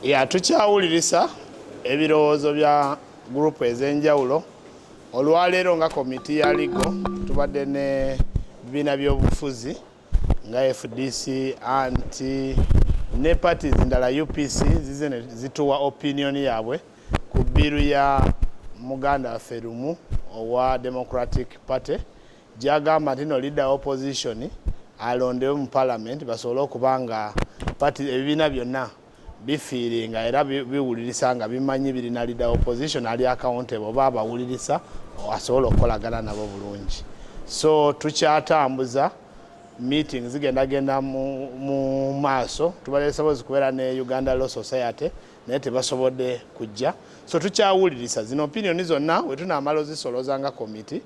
Ya tukyawulirisa ebirowoozo bya gurupu ez'enjawulo. Olwaleero nga komiti ya ligo tubadde ne bibiina by'obufuzi nga FDC, anti ne parties ndala UPC zizene zituwa opinion yaabwe ku biru ya muganda waffe Lumu owa Democratic Party gyagamba nti no leader opposition alondewe mu parliament basobole okuba nga ebibiina byonna bifiiringa era biwulirisa nga bimanyi birina leader opposition ali accountable oba abawulirisa asobola okukolagana nabo bulungi. So tukyatambuza meeting zigendagenda mu maaso tubadde suppose kubeera ne Uganda Law Society naye tebasobodde kujja. So tukyawulirisa zino opinion zonna we tunaamala ozisolooza nga committee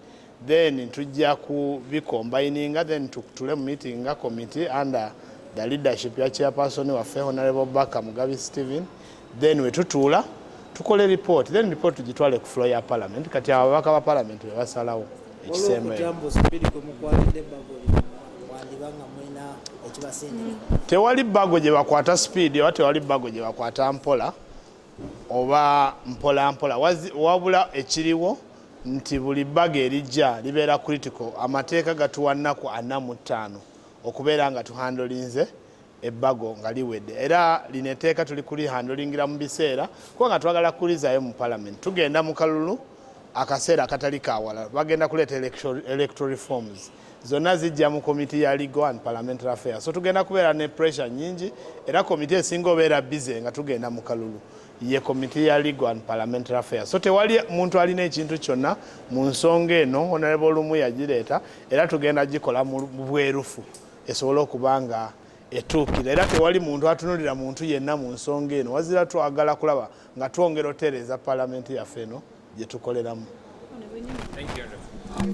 then tujja kubikombayininga then tule mu meeting nga committee under the leadership ya chairperson waffe Honorable Baka Mugabi Stephen, then we tutuula tukole report, then report tugitwale ku floor ya parliament kati ababaka ba parliament be basalawo ekisembe. Tewali bago gye bakwata speed oba tewali bago gye bakwata mpola oba mpola wabula ekiriwo nti buli bago erijja libeera critical. Amateeka gatuwa nnaku 45 okubeera nga tuhandolinze ebbago nga liwedde era lino etteeka tuli kulihandolingira mu biseera kuba nga twagala kulizayo mu parliament. Tugenda mu kalulu akaseera akatali kawala bagenda kuleeta electoral reforms zonna zijja mu committee ya legal and parliamentary affairs. So tugenda kubeera ne pressure nyingi era committee esinga obeera busy nga tugenda mu kalulu ye committee ya legal and parliamentary affairs. So tewali muntu alina ekintu kyonna mu nsonga eno Honorable Lumu yagireeta era tugenda gikola mu bwerufu esobola okuba nga etuukira era tewali muntu atunulira muntu yenna mu nsonga eno wazira twagala kulaba nga twongera otereeza parliament yaffe eno gye tukoleramu.